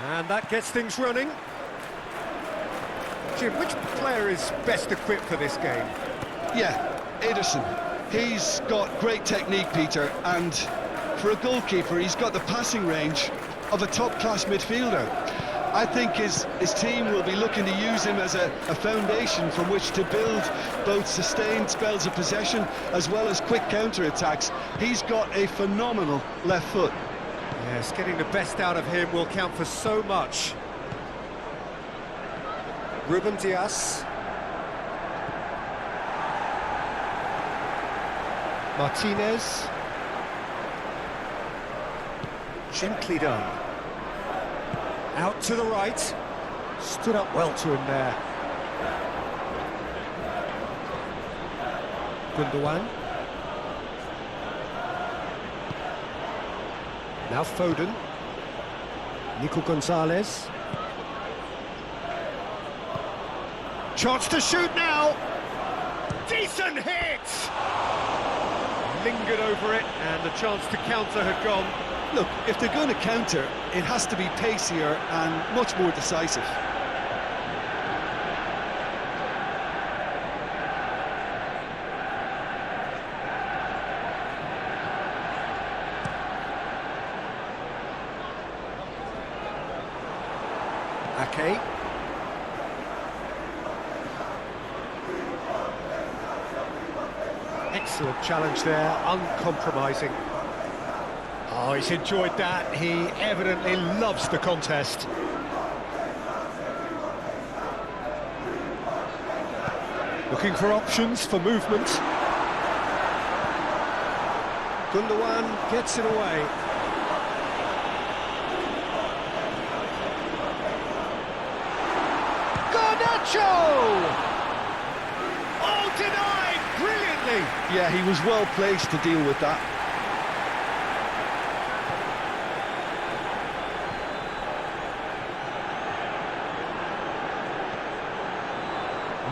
And that gets things running. Jim, which player is best equipped for this game? Yeah, Ederson. He's got great technique, Peter, and for a goalkeeper, he's got the passing range of a top-class midfielder. I think his team will be looking to use him as a foundation from which to build both sustained spells of possession as well as quick counter-attacks. He's got a phenomenal left foot. Yes, getting the best out of him will count for so much. Ruben Dias. Martinez. Gently done. Out to the right. Stood up well to him there. Gundogan. Now Foden. Nico Gonzalez. Chance to shoot now. Decent hit! Lingered over it, and the chance to counter had gone. Look, if they're going to counter, it has to be pacier and much more decisive. Ake. Excellent challenge there, uncompromising. Oh, he's enjoyed that. He evidently loves the contest. Looking for options for movement. Gundogan gets it away. Garnacho! Oh, denied brilliantly. Yeah, he was well placed to deal with that.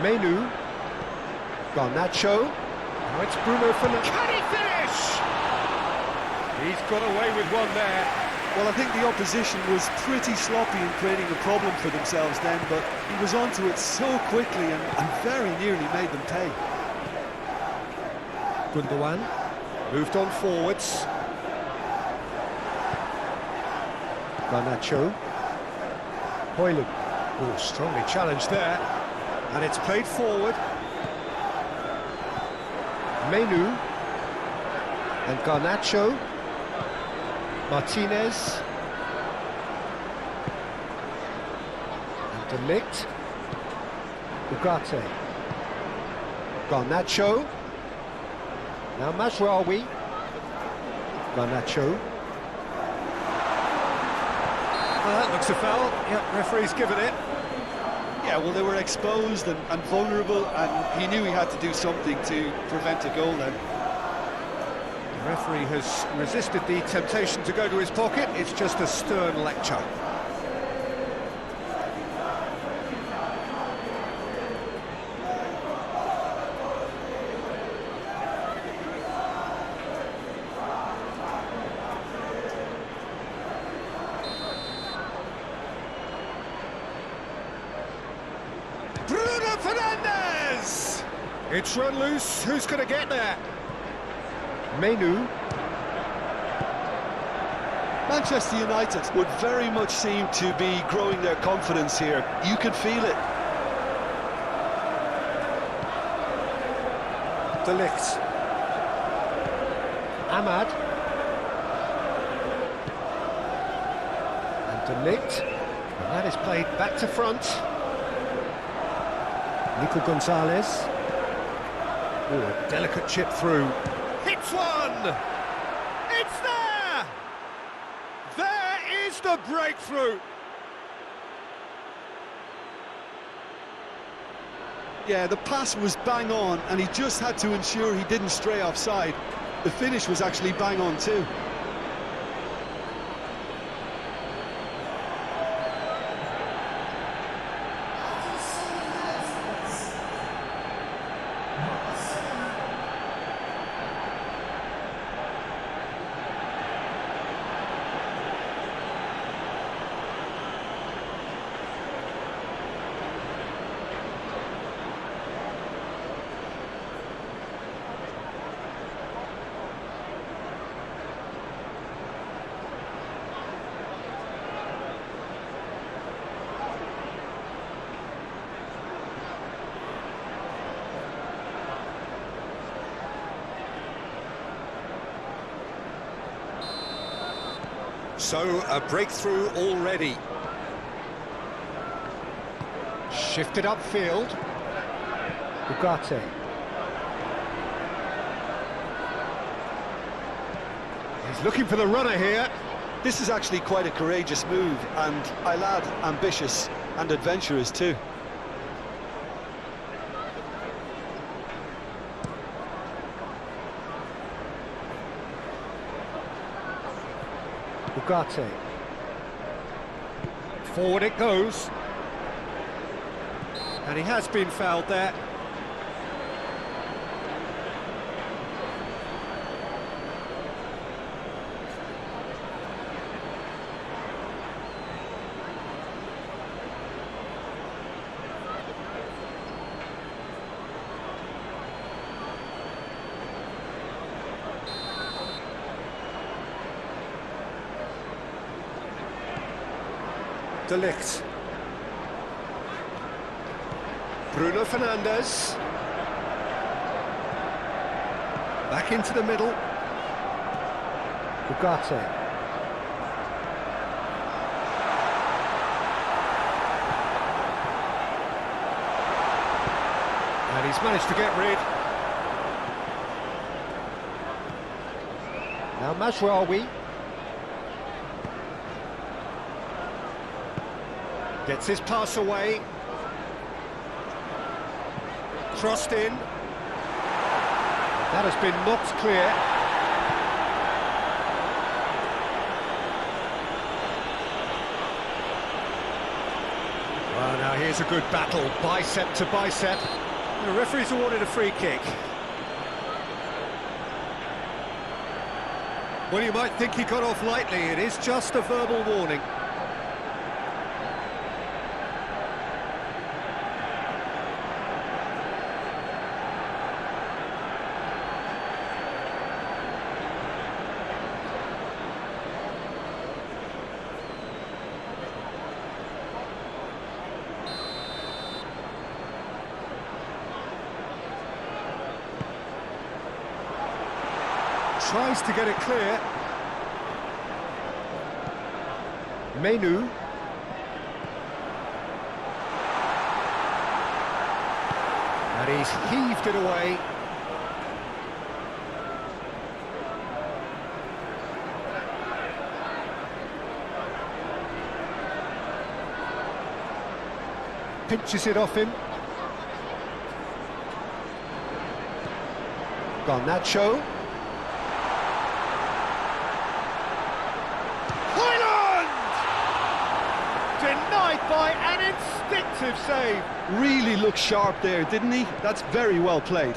Menu, Garnacho, now it's Bruno Fernandes. Can he finish? He's got away with one there. Well, I think the opposition was pretty sloppy in creating a problem for themselves then, but he was onto it so quickly and very nearly made them pay. Gundogan moved on forwards. Garnacho. Højlund. Oh, strongly challenged there. And it's played forward. Menu. And Garnacho. Martinez. And De Ligt. Ugarte. Garnacho. Now Mazraoui. Garnacho. That looks a foul. Yep, referee's given it. Yeah, well, they were exposed and vulnerable, and he knew he had to do something to prevent a goal then. The referee has resisted the temptation to go to his pocket. It's just a stern lecture. Bruno Fernandes! It's run loose. Who's going to get there? Menu. Manchester United would very much seem to be growing their confidence here. You can feel it. De Ligt. Ahmad. And De Ligt. And that is played back to front. Nico Gonzalez. Oh, a delicate chip through. Hits one! It's there! There is the breakthrough! Yeah, the pass was bang on, and he just had to ensure he didn't stray offside. The finish was actually bang on too. So, a breakthrough already. Shifted upfield. Ugarte. He's looking for the runner here. This is actually quite a courageous move, and I'll add ambitious and adventurous too. Ugarte. Forward it goes. And he has been fouled there. De Ligt. Bruno Fernandes. Back into the middle. Ugarte. And he's managed to get rid. Now Mazraoui. Gets his pass away. Crossed in. That has been knocked clear. Well, now here's a good battle, bicep to bicep. The referee's awarded a free kick. Well, you might think he got off lightly. It is just a verbal warning. Tries to get it clear. Menu. And he's heaved it away. Pinches it off him. Garnacho. Denied by an instinctive save. Really looked sharp there, didn't he? That's very well played.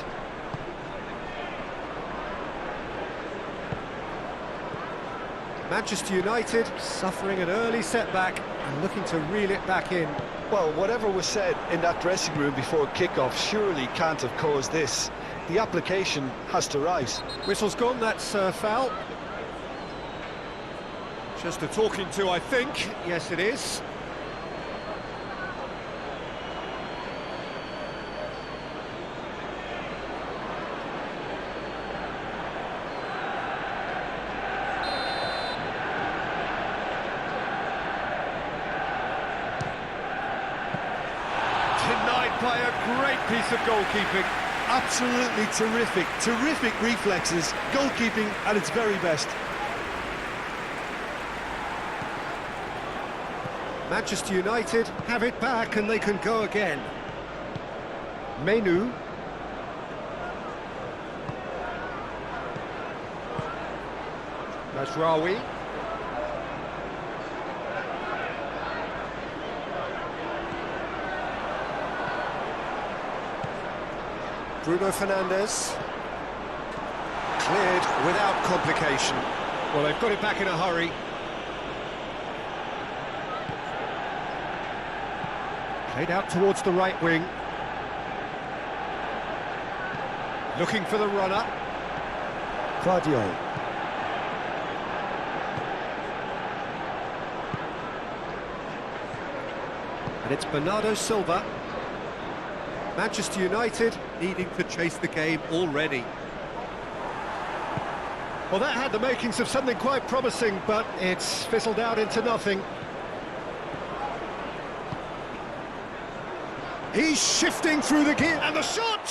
Manchester United suffering an early setback and looking to reel it back in. Well, whatever was said in that dressing room before kickoff surely can't have caused this. The application has to rise. Whistle's gone, that's foul. Just a talking to, I think. Yes, it is. Denied by a great piece of goalkeeping. Absolutely terrific, terrific reflexes, goalkeeping at its very best. Manchester United have it back and they can go again. Menu. Mazraoui. Bruno Fernandes. Cleared without complication. Well, they've got it back in a hurry. Played out towards the right wing. Looking for the runner. Claudio. And it's Bernardo Silva. Manchester United needing to chase the game already. Well, that had the makings of something quite promising, but it's fizzled out into nothing. He's shifting through the gear, and the shot!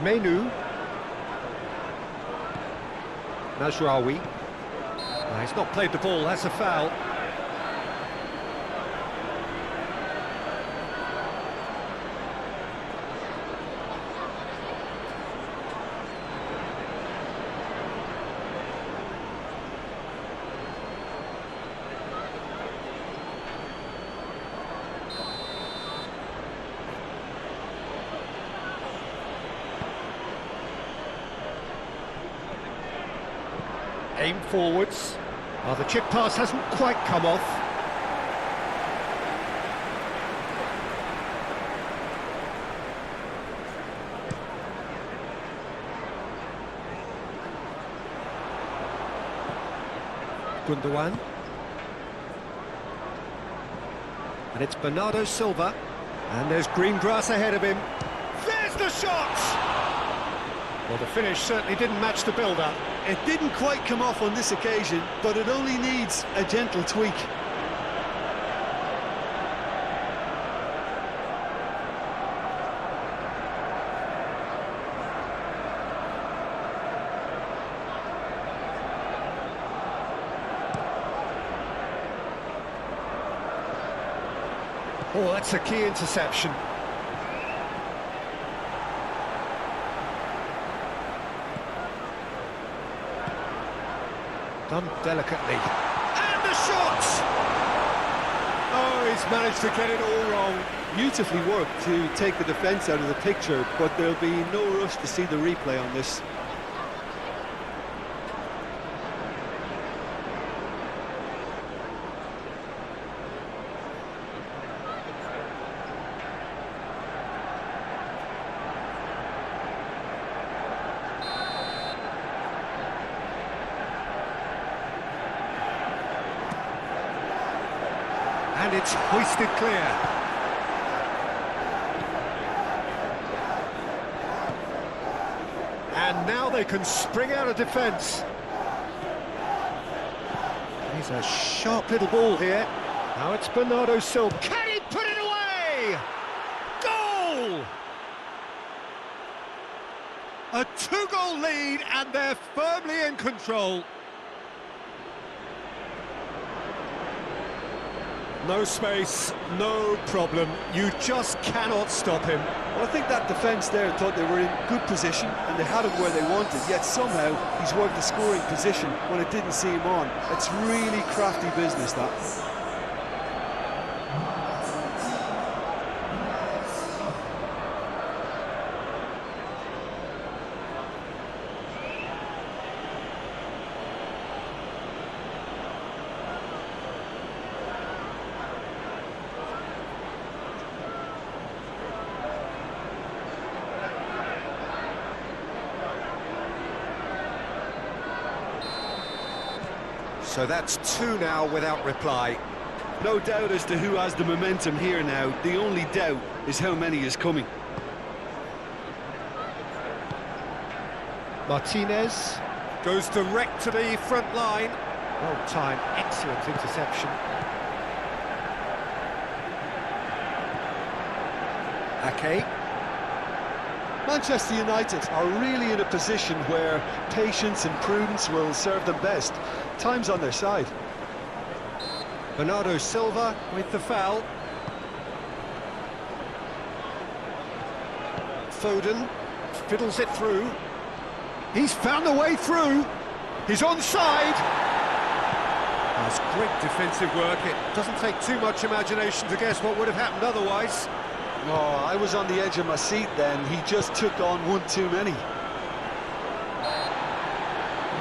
Menu. Najraoui. He's not played the ball, that's a foul. Aim forwards. Oh, the chip pass hasn't quite come off. Gundogan. And it's Bernardo Silva. And there's green grass ahead of him. There's the shot! Well, the finish certainly didn't match the build-up. It didn't quite come off on this occasion, but it only needs a gentle tweak. Oh, that's a key interception. Done delicately. And the shot! Oh, he's managed to get it all wrong. Beautifully worked to take the defence out of the picture, but there'll be no rush to see the replay on this. And it's hoisted clear. And now they can spring out of defence. He's a sharp little ball here. Now it's Bernardo Silva. Can he put it away? Goal! A two-goal lead, and they're firmly in control. No space, no problem. You just cannot stop him. Well, I think that defence there thought they were in good position and they had him where they wanted, yet somehow he's worked the scoring position when it didn't see him on. It's really crafty business, that. So that's two now without reply. No doubt as to who has the momentum here now. The only doubt is how many is coming. Martinez goes direct to the front line. Well timed, excellent interception. Ake. Manchester United are really in a position where patience and prudence will serve them best. Time's on their side. Bernardo Silva with the foul. Foden fiddles it through. He's found a way through. He's onside. That's great defensive work. It doesn't take too much imagination to guess what would have happened otherwise. Oh, I was on the edge of my seat then. He just took on one too many.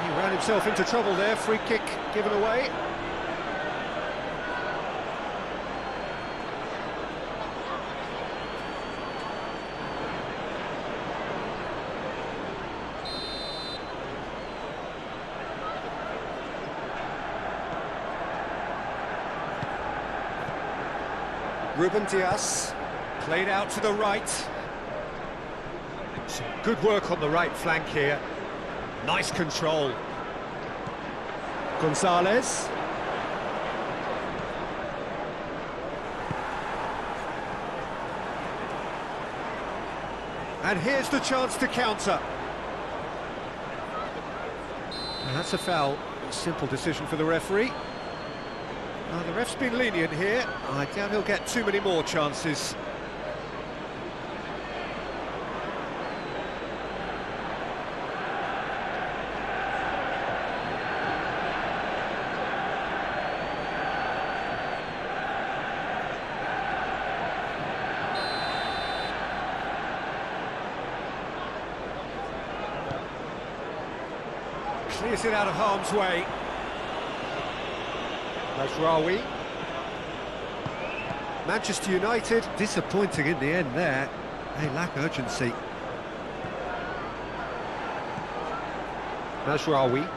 He ran himself into trouble there. Free kick given away. Ruben Dias played out to the right. Some good work on the right flank here. Nice control. Gonzalez. And here's the chance to counter. And that's a foul. Simple decision for the referee. The ref's been lenient here. I doubt he'll get too many more chances. Clears it out of harm's way. Mashraoui. Manchester United, disappointing in the end there. They lack urgency. Mashraoui.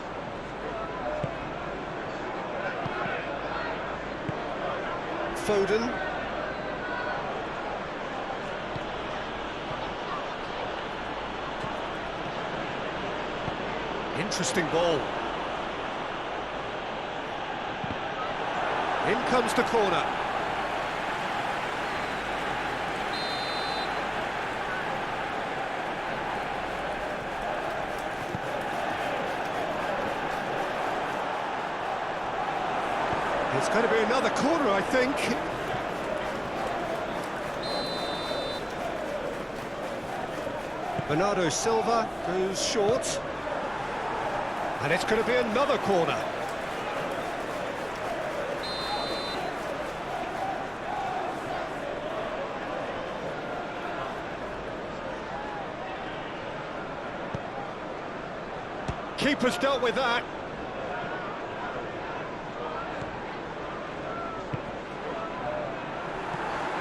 Foden. Interesting ball. In comes the corner. It's going to be another corner, I think. Bernardo Silva goes short. And it's going to be another corner. Keeper's dealt with that.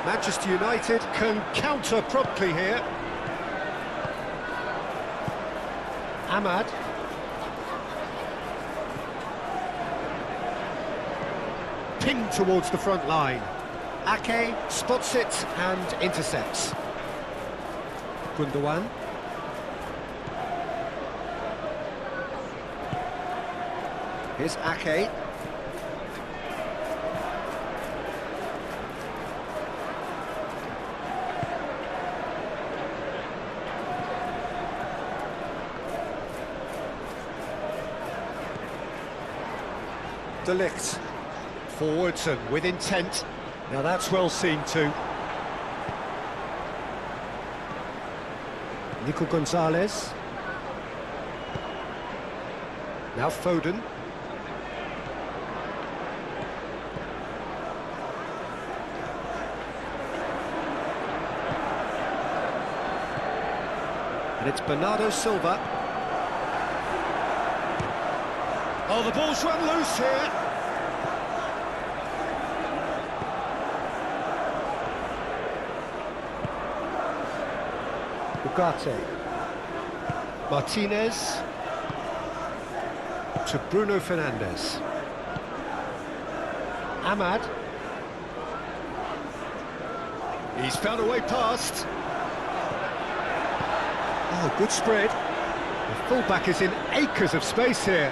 Manchester United can counter promptly here. Ahmad. Pinged towards the front line. Ake spots it and intercepts. Gundogan. Here's Ake. De Ligt. Forwards and with intent. Now that's well seen too. Nico Gonzalez. Now Foden. And it's Bernardo Silva. Oh, the ball's run loose here. Ugarte. Martinez. To Bruno Fernandes. Ahmad. He's found a way past. Oh, good spread. The fullback is in acres of space here.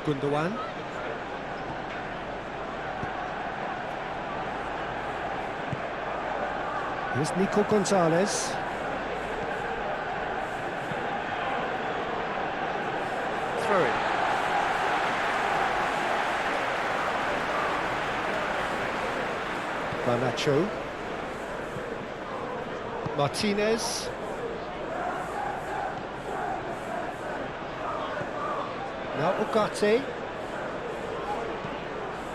Gundogan. Here's Nico Gonzalez. Throw it. Garnacho. Martinez. Now Ugarte.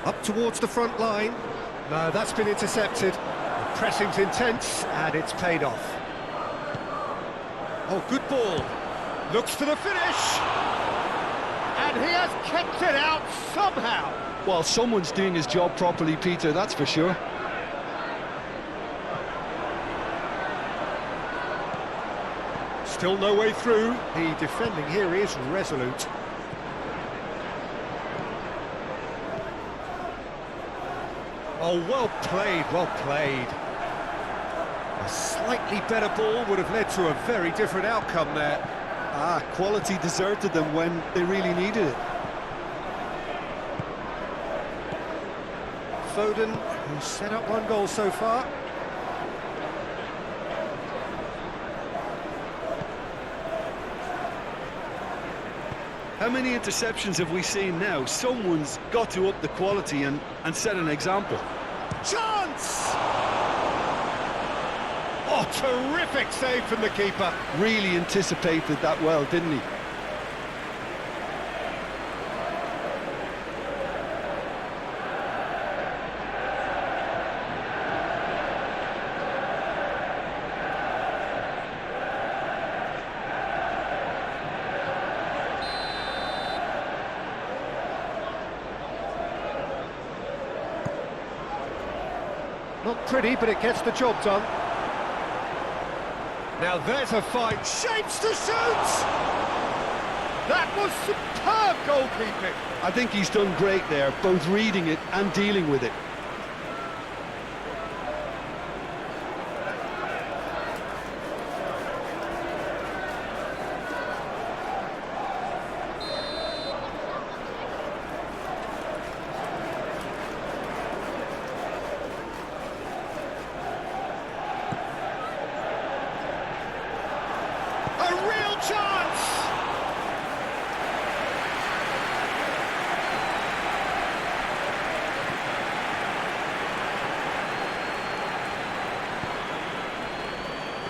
Up towards the front line. No, that's been intercepted. The pressing's intense, and it's paid off. Oh, good ball. Looks for the finish. And he has kept it out somehow. Well, someone's doing his job properly, Peter, that's for sure. Still no way through. The defending here is resolute. Oh, well played, well played. A slightly better ball would have led to a very different outcome there. Ah, quality deserted them when they really needed it. Foden, who's set up one goal so far. How many interceptions have we seen now? Someone's got to up the quality and set an example. Chance! Oh, terrific save from the keeper. Really anticipated that well, didn't he? Not pretty, but it gets the job done. Now there's a fine shapes to shoot! That was superb goalkeeping. I think he's done great there, both reading it and dealing with it. A real chance!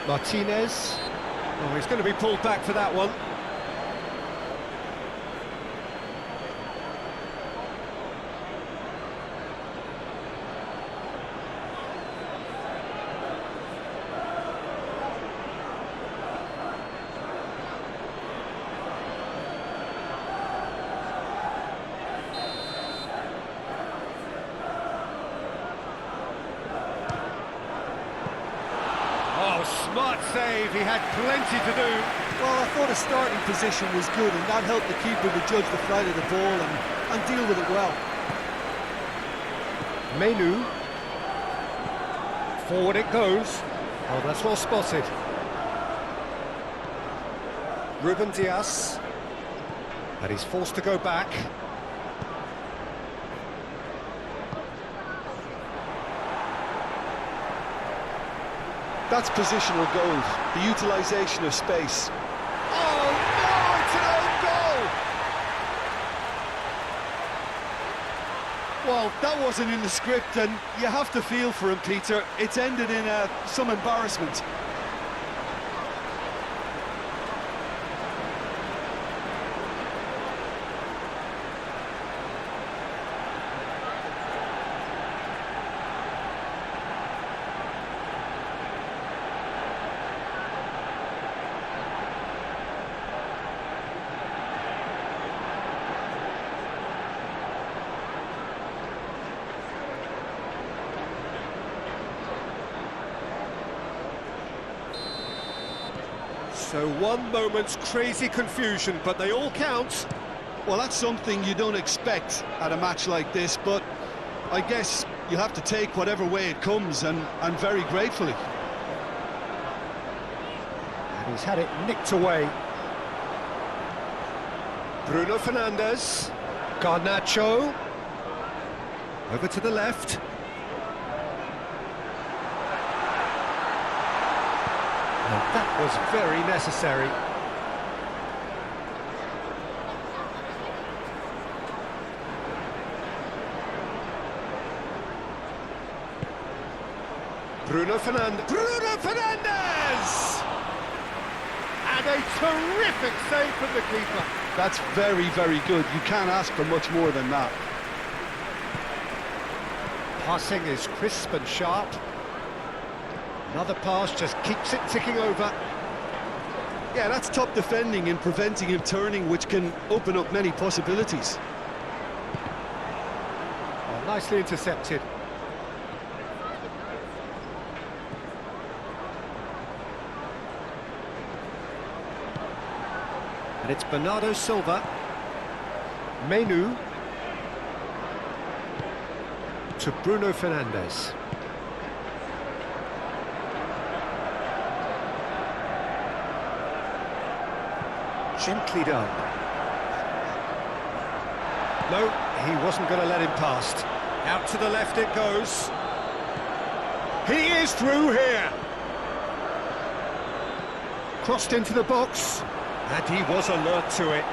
Martinez. Oh, he's going to be pulled back for that one. Oh, smart save, he had plenty to do. Well, I thought his starting position was good, and that helped the keeper to judge the flight of the ball and deal with it well. Menu. Forward it goes. Oh, that's well spotted. Ruben Dias. And he's forced to go back. That's positional gold, the utilisation of space. Oh, no, it's an own goal! Well, that wasn't in the script, and you have to feel for him, Peter. It's ended in some embarrassment. So one moment's crazy confusion, but they all count. Well, that's something you don't expect at a match like this, but I guess you have to take whatever way it comes, and very gratefully. And he's had it nicked away. Bruno Fernandes. Garnacho. Over to the left. And that was very necessary. Bruno Fernandes! And a terrific save from the keeper. That's very, very good. You can't ask for much more than that. Passing is crisp and sharp. Another pass just keeps it ticking over. Yeah, that's top defending and preventing him turning, which can open up many possibilities. Oh, nicely intercepted. And it's Bernardo Silva. Menu. to Bruno Fernandes. Gently done. No, he wasn't going to let him past. Out to the left it goes. He is through here. Crossed into the box, and he was alert to it.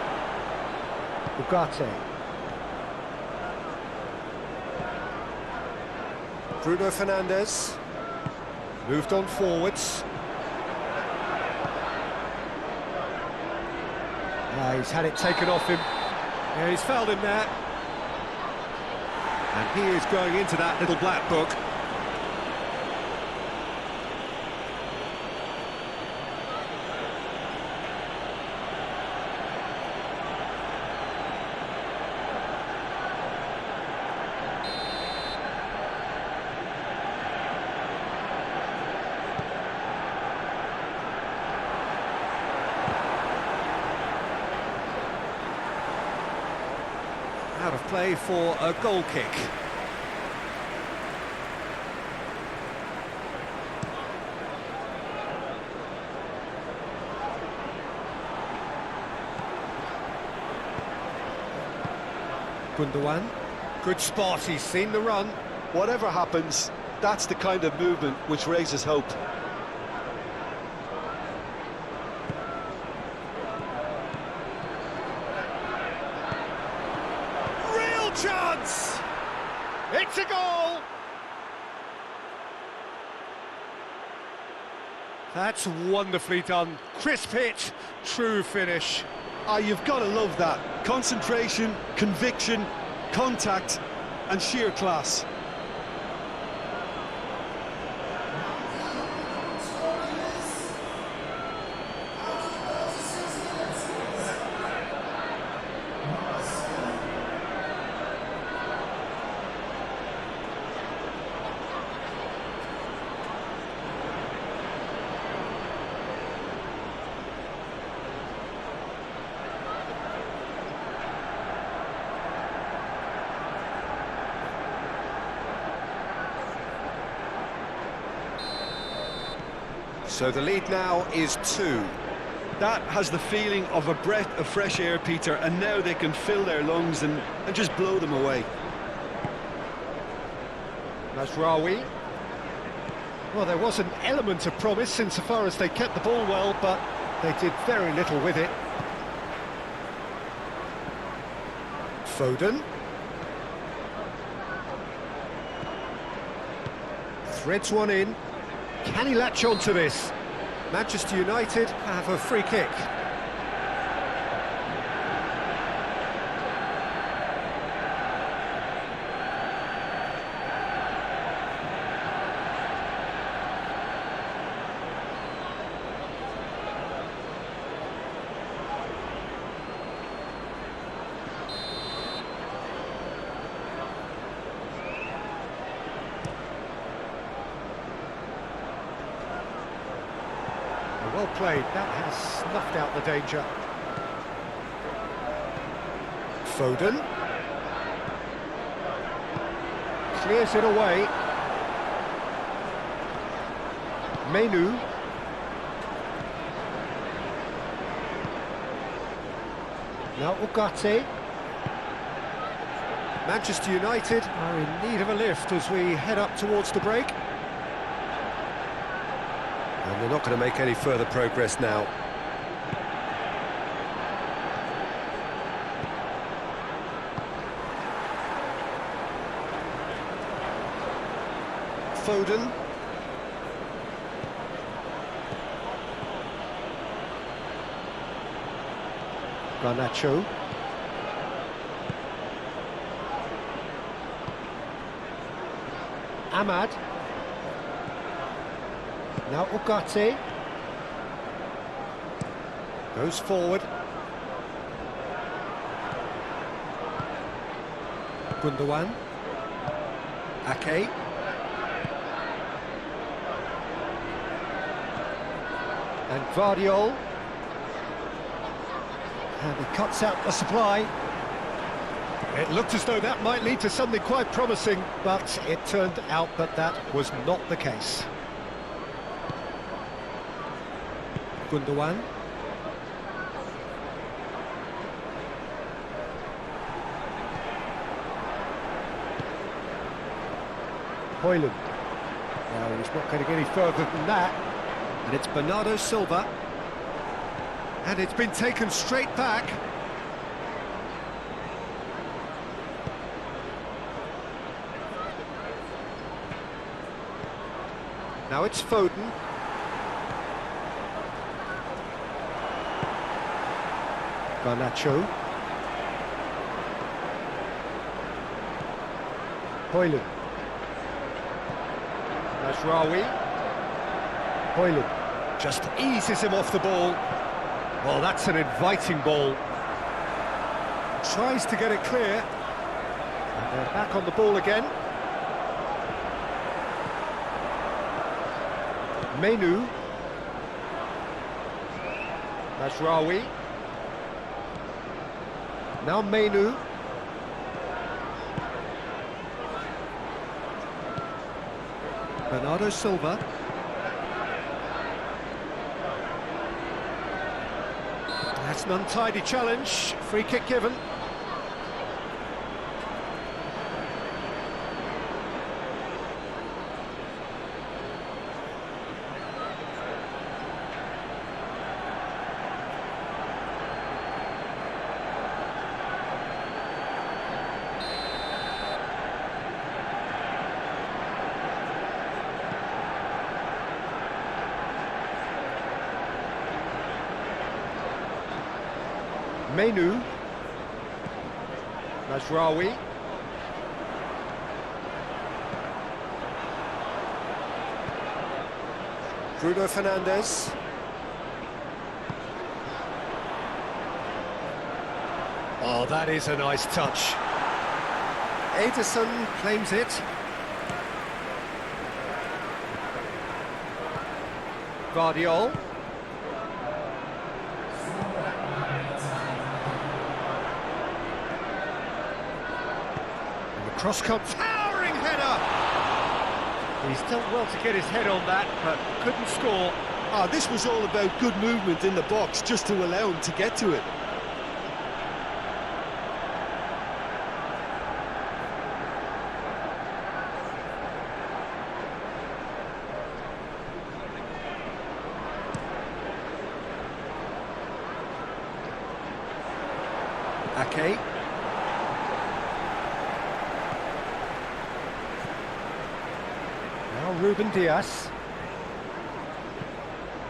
Ugarte. Bruno Fernandes moved on forwards. He's had it taken off him. Yeah, he's fouled him there. And he is going into that little black book. Out of play for a goal kick. Gundogan, good spot, he's seen the run. Whatever happens, that's the kind of movement which raises hope. Chance! It's a goal! That's wonderfully done. Crisp hit, true finish. You've got to love that. Concentration, conviction, contact, and sheer class. So the lead now is 2. That has the feeling of a breath of fresh air, Peter, and now they can fill their lungs and just blow them away. Mazraoui. Well, there was an element of promise insofar as they kept the ball well, but they did very little with it. Foden. Threads one in. Can he latch on to this? Manchester United have a free kick. Well played, that has snuffed out the danger. Foden. Clears it away. Menu. Now Ugarte. Manchester United are in need of a lift as we head up towards the break. And they're not going to make any further progress now. Foden. Garnacho. Ahmad. Now Ugarte. Goes forward. Gundogan. Ake. And Vardiol. And he cuts out the supply. It looked as though that might lead to something quite promising, but it turned out that was not the case. Gundogan. Hoyland. No, he's not going to get any further than that. And it's Bernardo Silva. And it's been taken straight back. Now it's Foden. Garnacho. Hoyland. Masraoui. Hoyland. Just eases him off the ball. Well, that's an inviting ball. Tries to get it clear. And they're back on the ball again. Menu. Masraoui. Now Menu. Bernardo Silva. That's an untidy challenge. Free kick given. Menu. Masraoui. Bruno Fernandes. Oh, that is a nice touch. Ederson claims it. Guardiola. Cross comes, towering header! He's done well to get his head on that, but couldn't score. This was all about good movement in the box, just to allow him to get to it. Ake. Now Ruben Dias.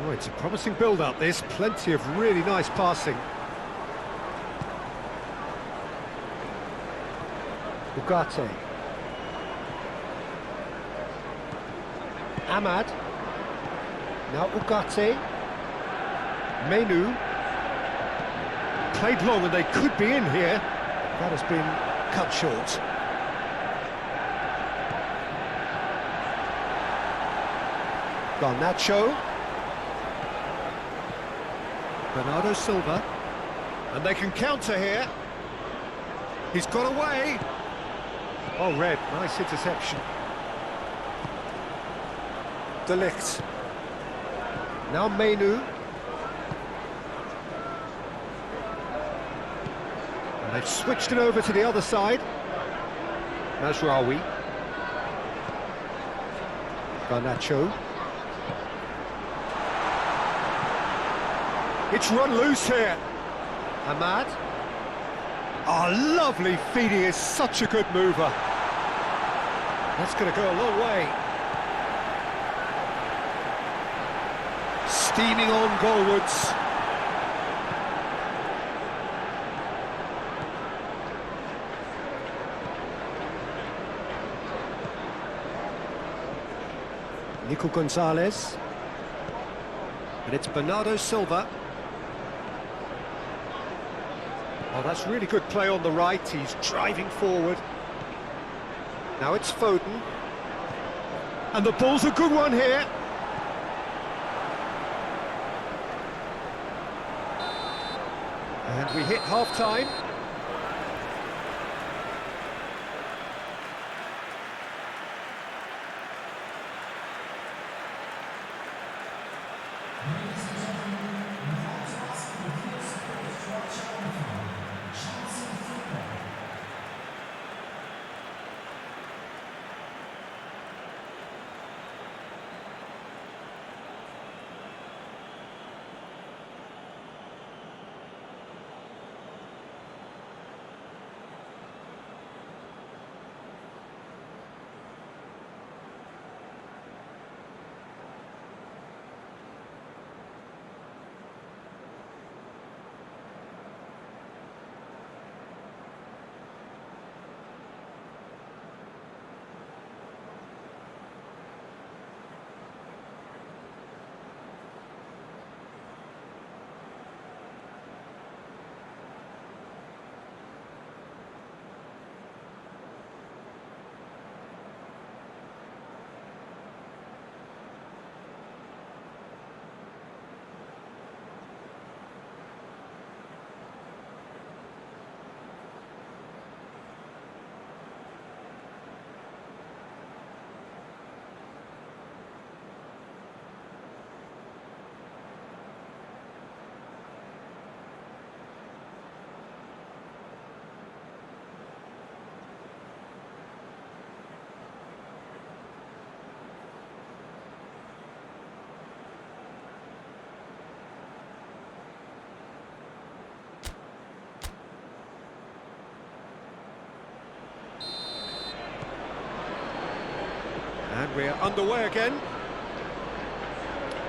Oh, it's a promising build-up, this. Plenty of really nice passing. Ugarte. Ahmad. Now Ugarte. Menu. Played long and they could be in here. That has been Cut short. Garnacho. Bernardo Silva. And they can counter here. He's got away. Oh, red. Nice interception. De Ligt. now Menu. And they've switched it over to the other side. Masraoui. Garnacho. It's run loose here. Ahmad. Oh, lovely feed. He is such a good mover. That's going to go a long way. Steaming on goalwards. Nico Gonzalez. And it's Bernardo Silva. Oh, that's really good play on the right. He's driving forward. Now it's Foden. And the ball's a good one here. And we hit half-time. And we're underway again.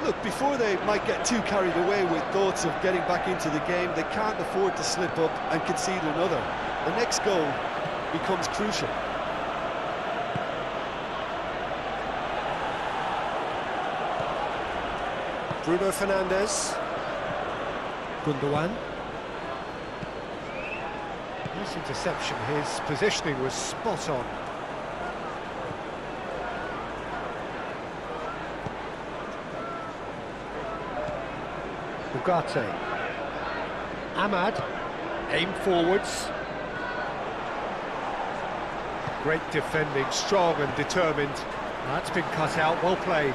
Look, before they might get too carried away with thoughts of getting back into the game, they can't afford to slip up and concede another. The next goal becomes crucial. Bruno Fernandes. Gundogan. Nice interception. His positioning was spot on. Ugarte. Ahmad. Aim forwards. Great defending, strong and determined. That's been cut out, well played.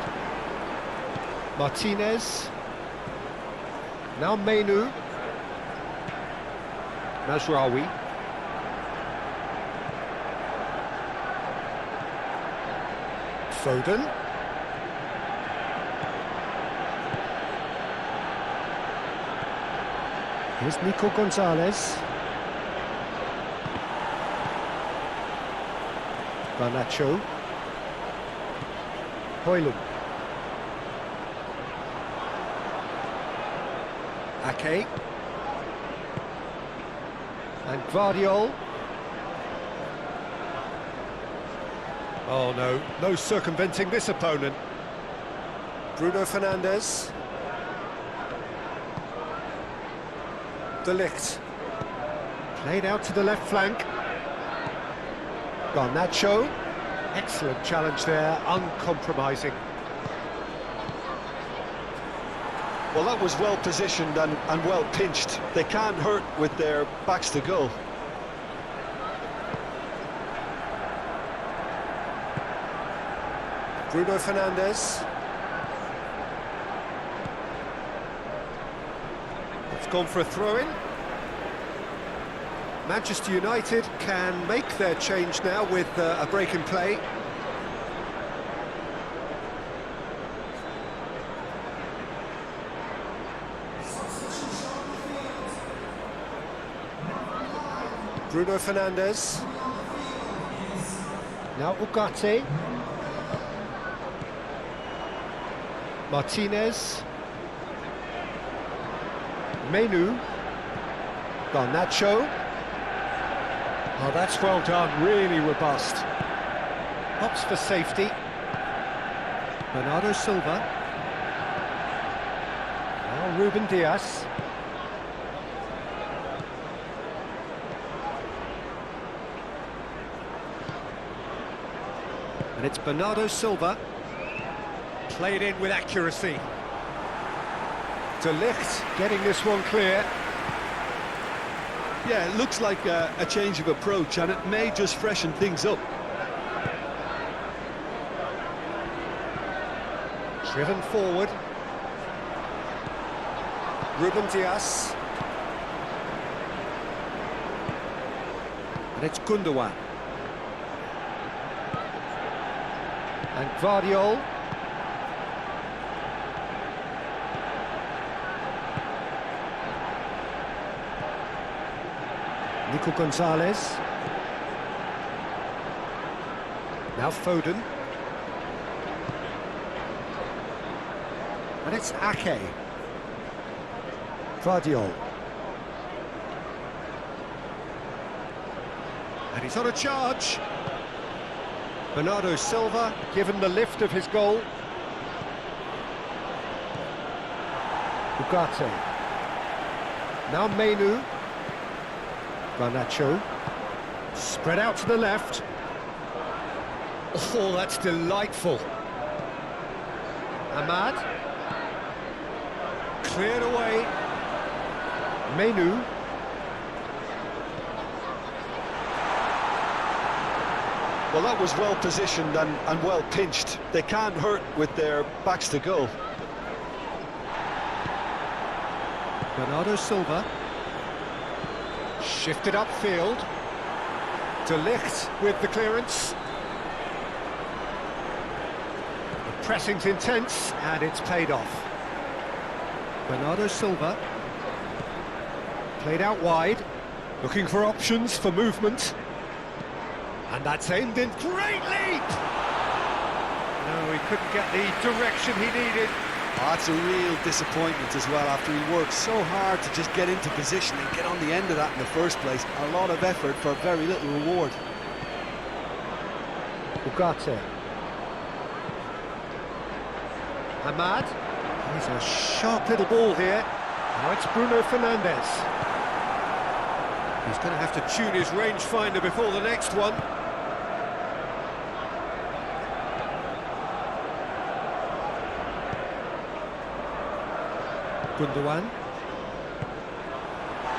Martinez. Now Menu. Mazraoui. Foden. Here's Nico Gonzalez. Garnacho. Højlund. Ake. And Gvardiol. Oh no, no circumventing this opponent. Bruno Fernandes. De Ligt. Played out to the left flank. Garnacho. Excellent challenge there, uncompromising. Well, that was well positioned and well pinched. They can't hurt with their backs to goal. Bruno Fernandes. It's gone for a throw-in. Manchester United can make their change now with a break in play. Bruno Fernandes. Now Ugarte. Martinez. Menu. Garnacho. Oh, that's well done, really robust. Hops for safety. Bernardo Silva. Now Ruben Dias. And it's Bernardo Silva. Played in with accuracy. De Ligt getting this one clear. Yeah, it looks like a change of approach, and it may just freshen things up. Driven forward. Ruben Dias. And it's Gundogan. And Gvardiol. Nico Gonzalez. Now Foden. And it's Ake. Gvardiol. And he's on a charge. Bernardo Silva given the lift of his goal. Ugarte. Now Menu. Garnacho. Spread out to the left. Oh, that's delightful. Ahmad. Cleared away. Menu. Well, that was well positioned and well pinched. They can't hurt with their backs to goal. Bernardo Silva. Shifted upfield. De Ligt with the clearance. The pressing's intense and it's paid off. Bernardo Silva. Played out wide. Looking for options for movement. And that's aimed in. Great leap! No, he couldn't get the direction he needed. Oh, that's a real disappointment as well, after he worked so hard to just get into position and get on the end of that in the first place. A lot of effort for very little reward. Ugarte. Ahmad. He's a sharp little ball here. Now it's Bruno Fernandes. He's going to have to tune his rangefinder before the next one. Gundogan.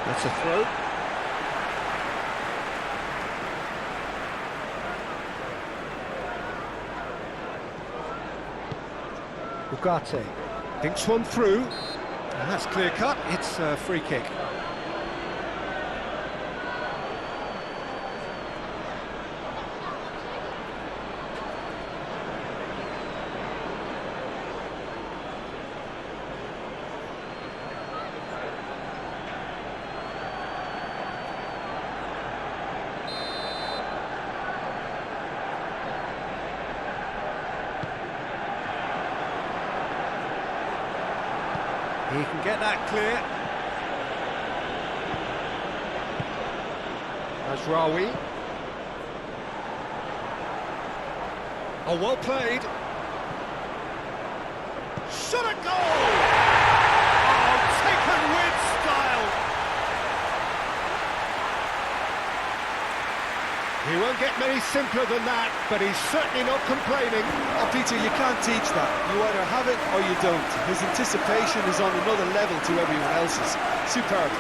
That's a throw. Ugarte. Thinks one through. And that's clear cut. It's a free kick. He can get that clear. Azraoui. Oh, well played. Shot a goal! Oh, taken with style. He won't get many simpler than that, but he's certainly not complaining. Oh, Peter, you can't teach that. You either have it or you don't. His anticipation is on another level to everyone else's. Superb.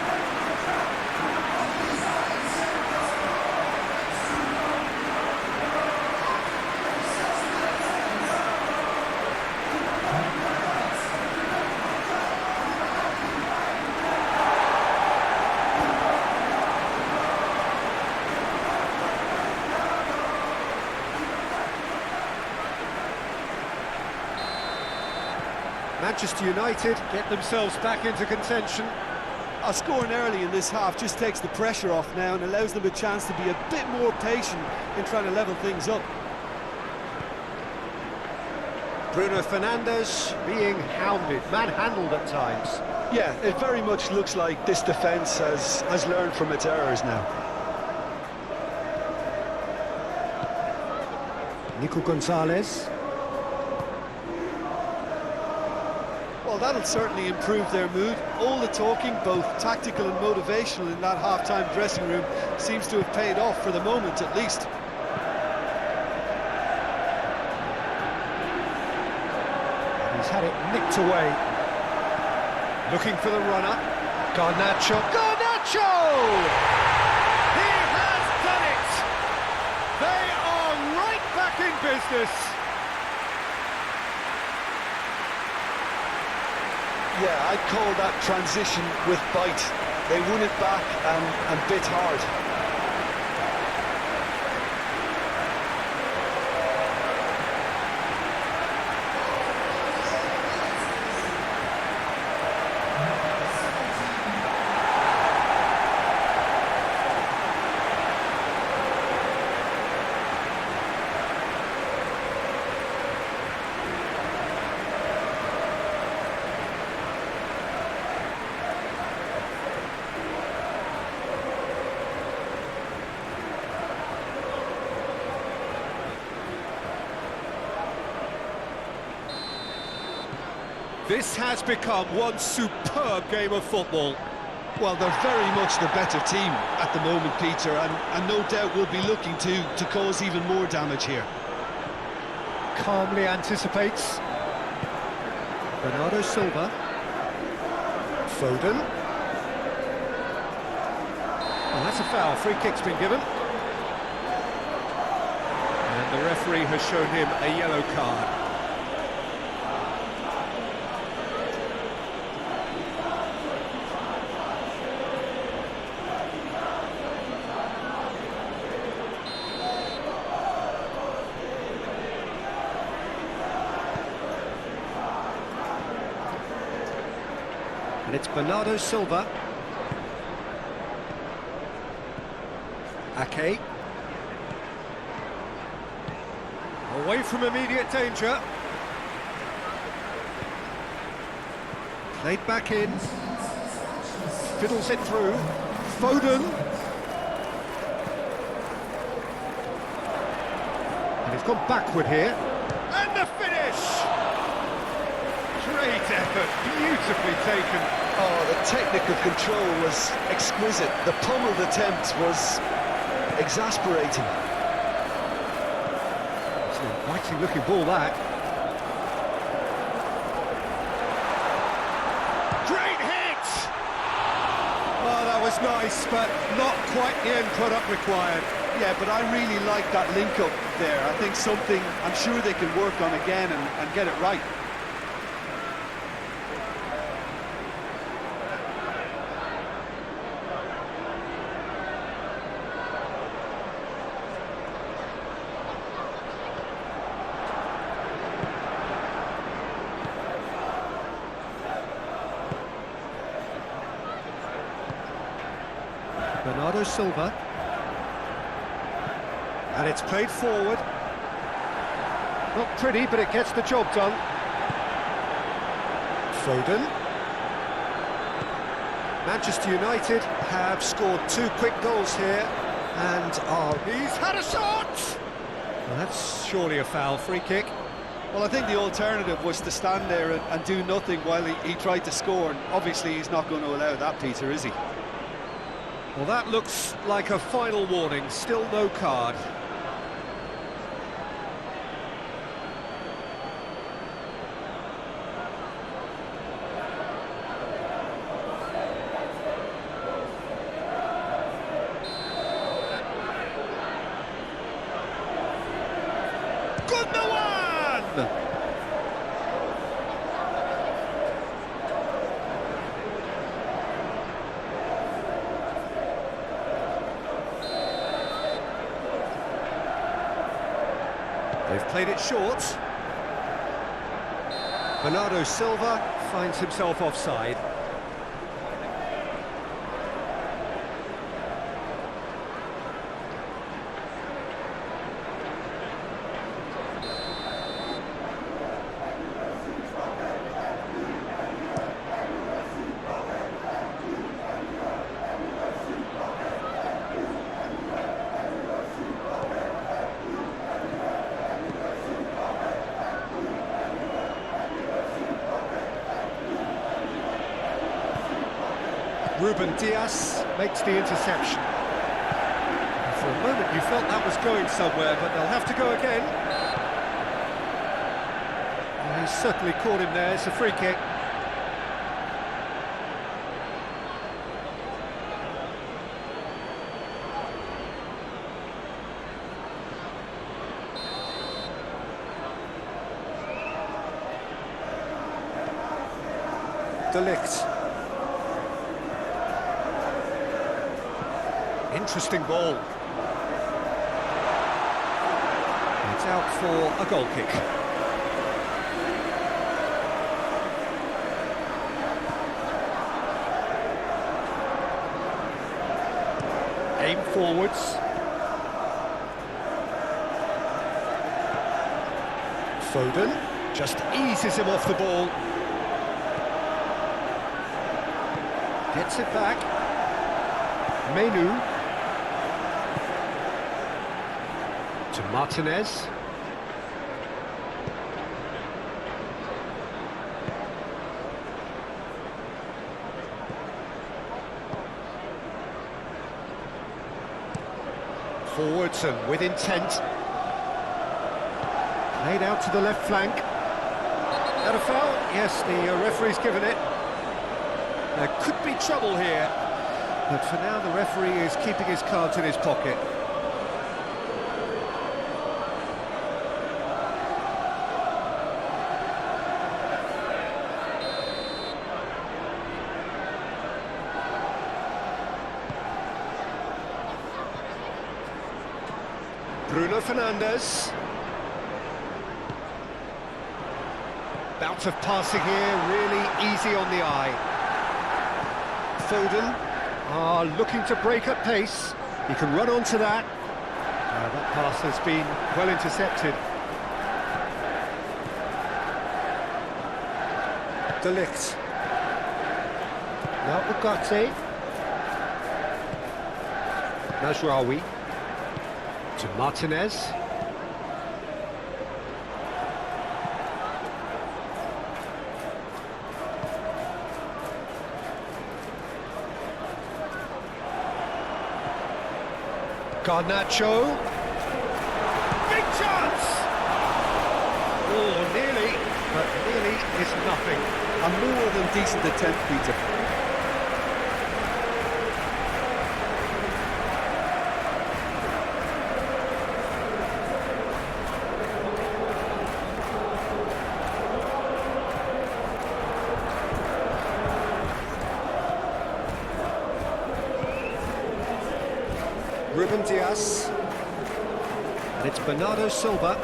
Manchester United get themselves back into contention. Scoring early in this half just takes the pressure off now and allows them a chance to be a bit more patient in trying to level things up. Bruno Fernandes being hounded, manhandled at times. Yeah, it very much looks like this defence has learned from its errors now. Nico Gonzalez. Well, that'll certainly improve their mood. All the talking, both tactical and motivational, in that half-time dressing room seems to have paid off for the moment, at least. He's had it nicked away. Looking for the runner. Garnacho. Garnacho! He has done it! They are right back in business. Yeah, I'd call that transition with bite. They won it back and bit hard. This has become one superb game of football. Well, they're very much the better team at the moment, Peter, and no doubt will be looking to cause even more damage here. Calmly anticipates. Bernardo Silva. Foden. Oh, that's a foul. Free kick's been given. And the referee has shown him a yellow card. And it's Bernardo Silva. Ake. Away from immediate danger. Played back in. Fiddles it through. Foden. And he's gone backward here. And the finish! Great effort, beautifully taken. Oh, the technical control was exquisite. The pummeled attempt was exasperating. It's an inviting looking ball, that. Great hit! Oh, that was nice, but not quite the end product required. Yeah, but I really like that link-up there. I think something I'm sure they can work on again and get it right. Bernardo Silva. And it's played forward. Not pretty, but it gets the job done. Foden. Manchester United have scored 2 quick goals here and he's had a shot! Well, that's surely a foul. Free kick. Well, I think the alternative was to stand there and do nothing while he tried to score, and obviously he's not going to allow that, Peter, is he? Well, that looks like a final warning. Still no card. They've played it short. Bernardo Silva finds himself offside. Ruben Dias makes the interception. And for a moment you felt that was going somewhere, but they'll have to go again. Well, he's certainly caught him there. It's a free kick. De Ligt. Interesting ball. It's out for a goal kick. Aim forwards. Foden just eases him off the ball. Gets it back. Menu. To Martinez. Forwards and with intent. Played out to the left flank. That a foul? Yes, the referee's given it. There could be trouble here, but for now the referee is keeping his cards in his pocket. Bruno Fernandes. Bout of passing here, really easy on the eye. Foden looking to break at pace. He can run onto that. That pass has been well intercepted. De Ligt. Now Ugarte. Mazraoui. To Martinez. Garnacho. Big chance! Oh, nearly, but nearly is nothing. A more than decent attempt, Peter. Ruben Dias. And it's Bernardo Silva.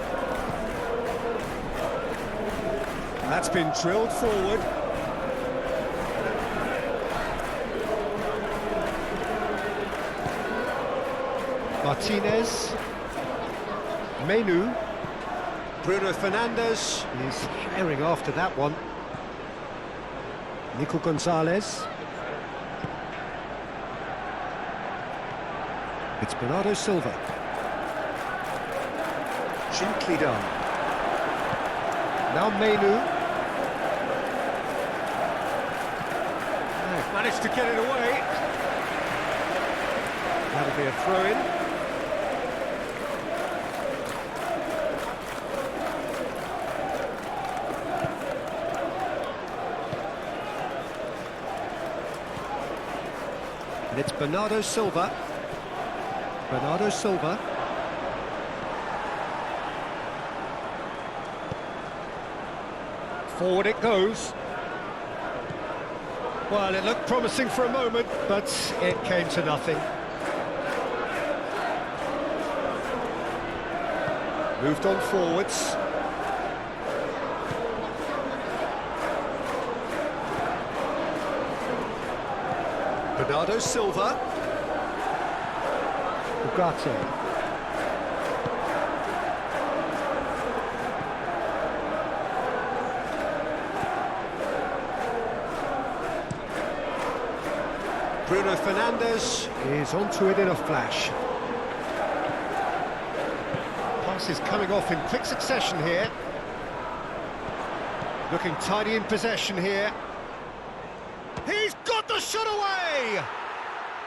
That's been drilled forward. Martinez. Menu. Bruno Fernandes. He's firing after that one. Nico Gonzalez. It's Bernardo Silva. Gently done. Now Menu. Managed to get it away. That'll be a throw-in. And it's Bernardo Silva. Bernardo Silva. Forward it goes. Well, it looked promising for a moment, but it came to nothing. Moved on forwards. Bernardo Silva. Ugarte. Bruno Fernandes. Is onto it in a flash. Passes coming off in quick succession here. Looking tidy in possession here. He's got the shot away!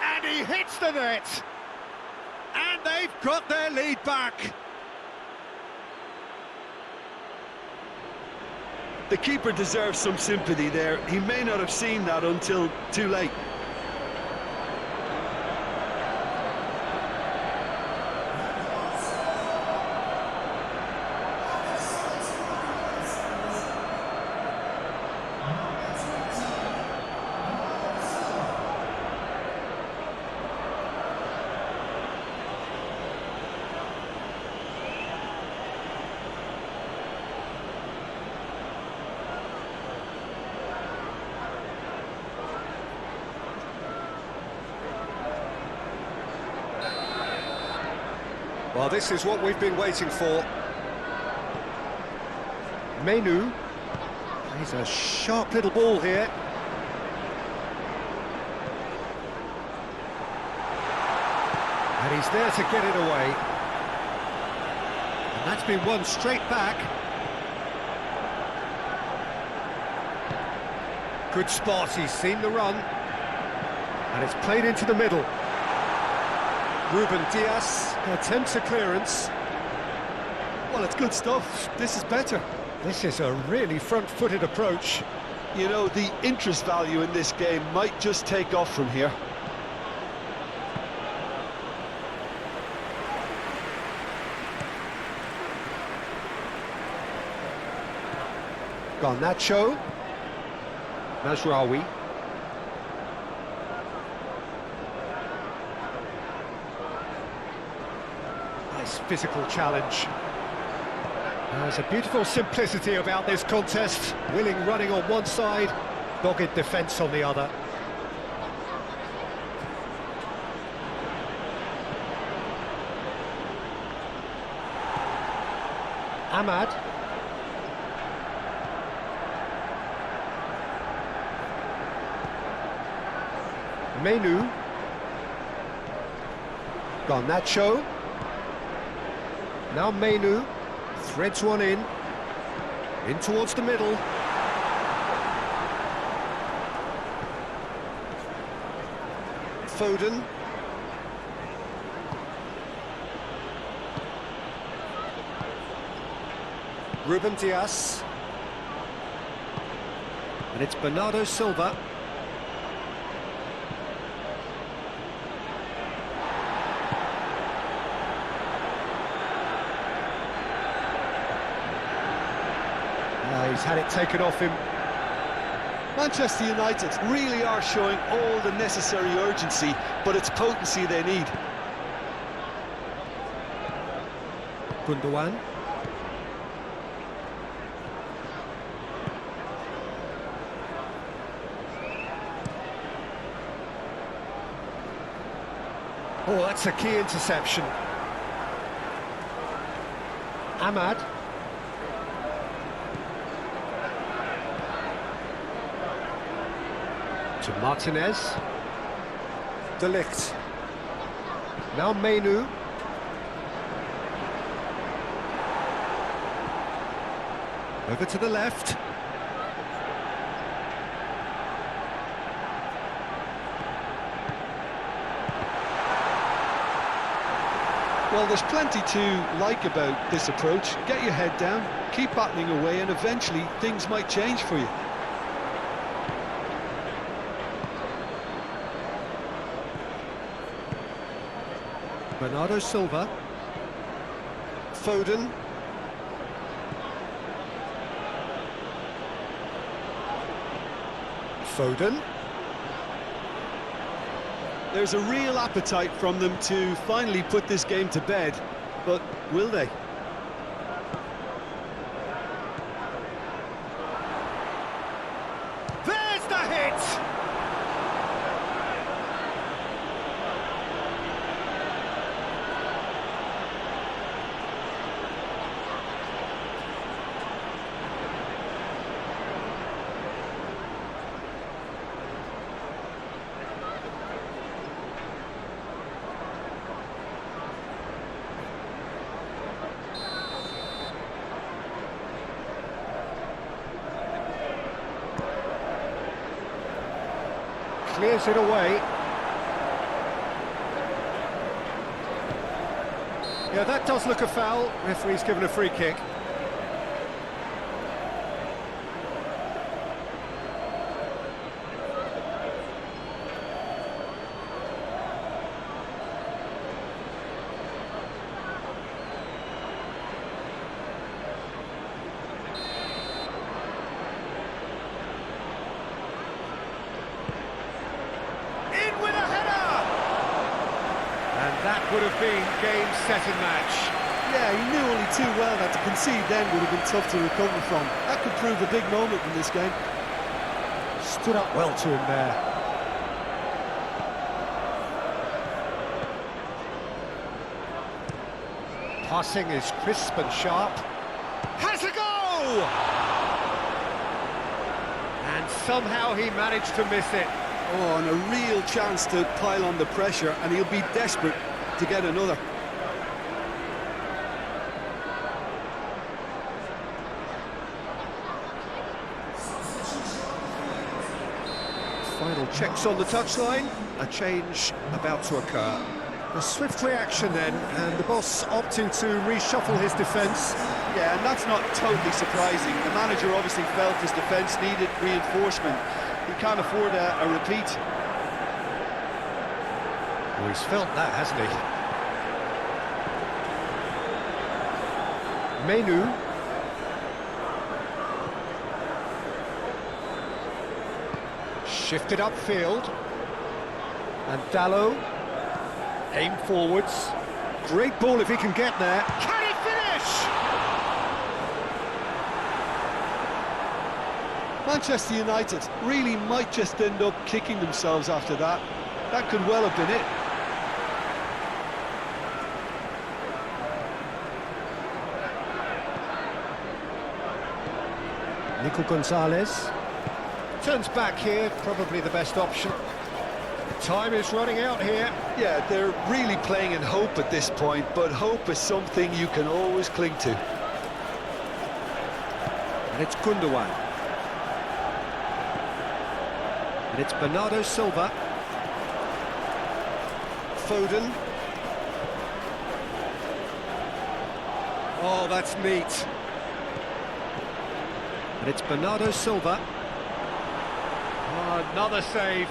And he hits the net. And they've got their lead back. The keeper deserves some sympathy there. He may not have seen that until too late. Well, this is what we've been waiting for. Menu. Plays a sharp little ball here. And he's there to get it away. And that's been won straight back. Good spot, he's seen the run. And it's played into the middle. Ruben Dias attempts a clearance. Well, it's good stuff. This is better. This is a really front-footed approach. You know, the interest value in this game might just take off from here. Garnacho. Mazraoui. Nice physical challenge. There's a beautiful simplicity about this contest. Willing running on one side, dogged defence on the other. Menu. Garnacho. Now Menu. Threads one in. In towards the middle. Foden. Ruben Dias. And it's Bernardo Silva. He's had it taken off him. Manchester United really are showing all the necessary urgency, but it's potency they need. Gundogan. Oh, that's a key interception. Ahmad. To Martinez. De Ligt. Now Menu. Over to the left. Well, there's plenty to like about this approach. Get your head down, keep battling away, and eventually things might change for you. Bernardo Silva. Foden. Foden. There's a real appetite from them to finally put this game to bed, but will they? There's the hit! Clears it away. Yeah, that does look a foul. Referee's given a free kick. That would have been game, set and match. Yeah, he knew only too well that to concede then would have been tough to recover from. That could prove a big moment in this game. Stood up well to him there. Passing is crisp and sharp. Has a go! And somehow he managed to miss it. Oh, and a real chance to pile on the pressure, and he'll be desperate to get another. Final checks on the touchline. A change about to occur. A swift reaction then, and the boss opting to reshuffle his defence. Yeah, and that's not totally surprising. The manager obviously felt his defence needed reinforcement. He can't afford a repeat. Well, he's felt that, hasn't he? Menu. Shifted upfield. And Dallo. Aim forwards. Great ball if he can get there. Can he finish? Manchester United really might just end up kicking themselves after that. That could well have been it. Nico Gonzalez turns back here, probably the best option. Time is running out here. Yeah, they're really playing in hope at this point, but hope is something you can always cling to. And it's Gundogan. And it's Bernardo Silva. Foden. Oh, that's neat. And it's Bernardo Silva. Oh, another save.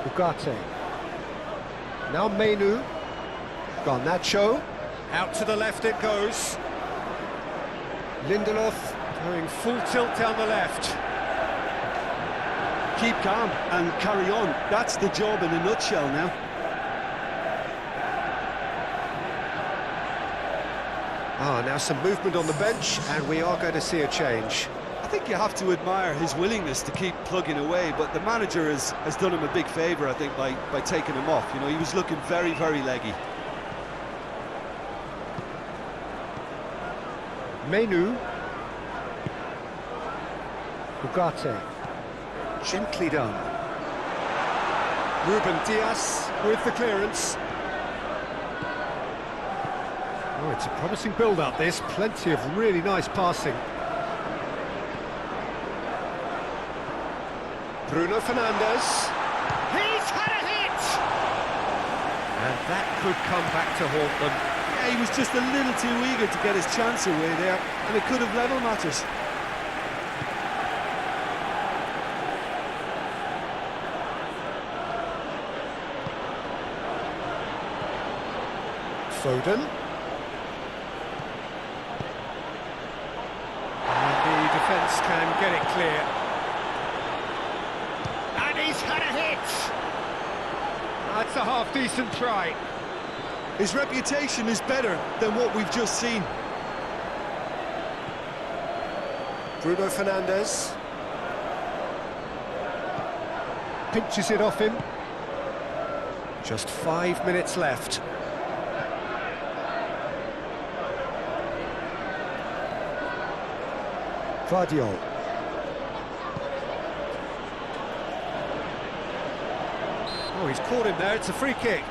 Ugarte. Now Menu. Garnacho. Out to the left it goes. Lindelof going full tilt down the left. Keep calm and carry on. That's the job in a nutshell now. Now some movement on the bench, and we are going to see a change. I think you have to admire his willingness to keep plugging away, but the manager has done him a big favour, I think, by taking him off. You know, he was looking very, very leggy. Menu. Ugarte. Gently done. Ruben Dias with the clearance. Oh, it's a promising build-up, this. Plenty of really nice passing. Bruno Fernandes. He's had a hit! And that could come back to haunt them. Yeah, he was just a little too eager to get his chance away there, and it could have level matters. Foden. And the defence can get it clear. And he's had a hit! That's a half-decent try. His reputation is better than what we've just seen. Bruno Fernandes. Pinches it off him. Just 5 minutes left. Vardiol. Oh, he's caught him there. It's a free kick.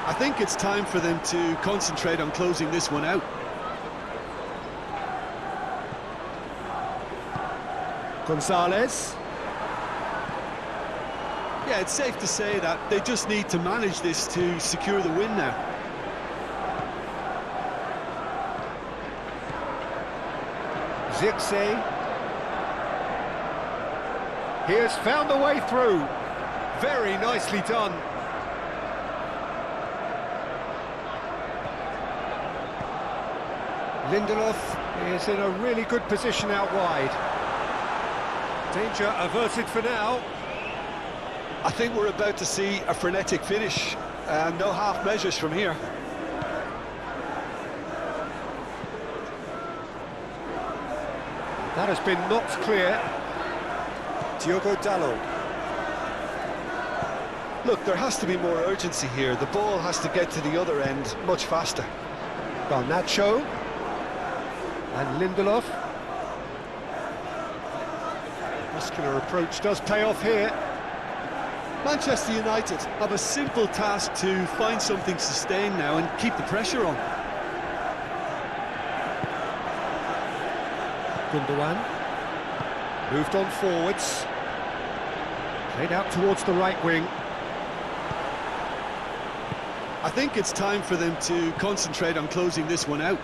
I think it's time for them to concentrate on closing this one out. Gonzalez. Yeah, it's safe to say that they just need to manage this to secure the win now. Zirkzee. He has found a way through. Very nicely done. Lindelof is in a really good position out wide. Danger averted for now. I think we're about to see a frenetic finish, and no half measures from here. That has been knocked clear. Diogo Dalot. Look, there has to be more urgency here. The ball has to get to the other end much faster. Garnacho. And Lindelof. Muscular approach does pay off here. Manchester United have a simple task to find something sustained now and keep the pressure on. Gundogan. Moved on forwards. Played out towards the right wing. I think it's time for them to concentrate on closing this one out.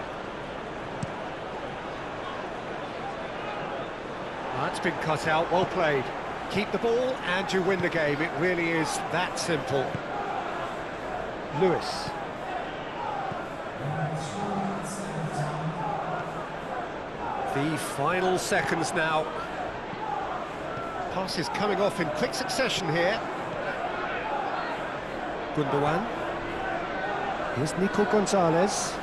That's been cut out, well played. Keep the ball and you win the game. It really is that simple. Lewis. The final seconds now. Passes coming off in quick succession here. Gundogan. Here's Nico Gonzalez.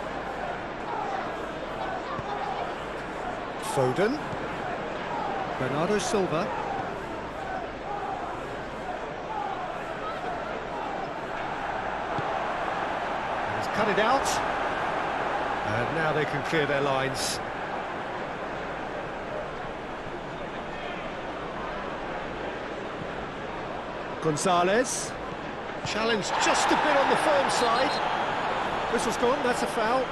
Foden. Bernardo Silva. He's cut it out. And now they can clear their lines. Gonzalez. Challenge just a bit on the firm side. Whistle's gone, that's a foul.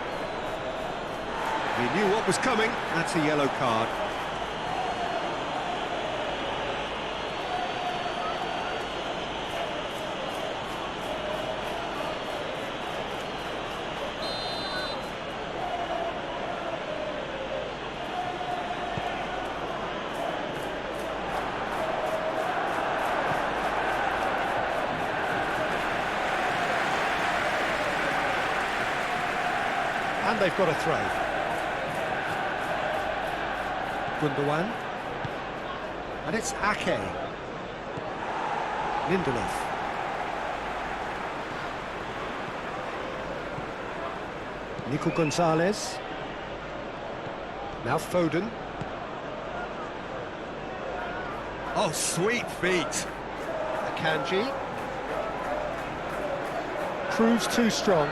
He knew what was coming, that's a yellow card. And they've got a throw. Gundogan. And it's Ake. Lindelof. Nico Gonzalez. Now Foden. Oh, sweet feet. Akanji. Proves too strong.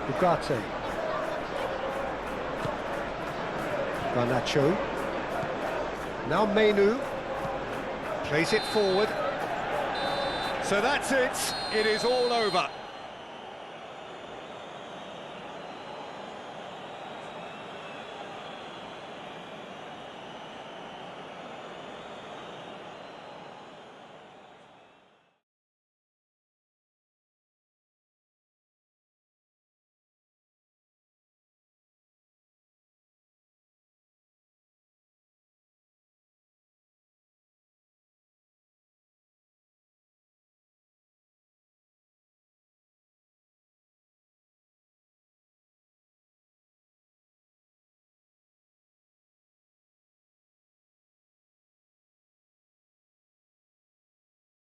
Ugarte. Garnacho. Now Menu. Plays it forward. So that's it. It is all over.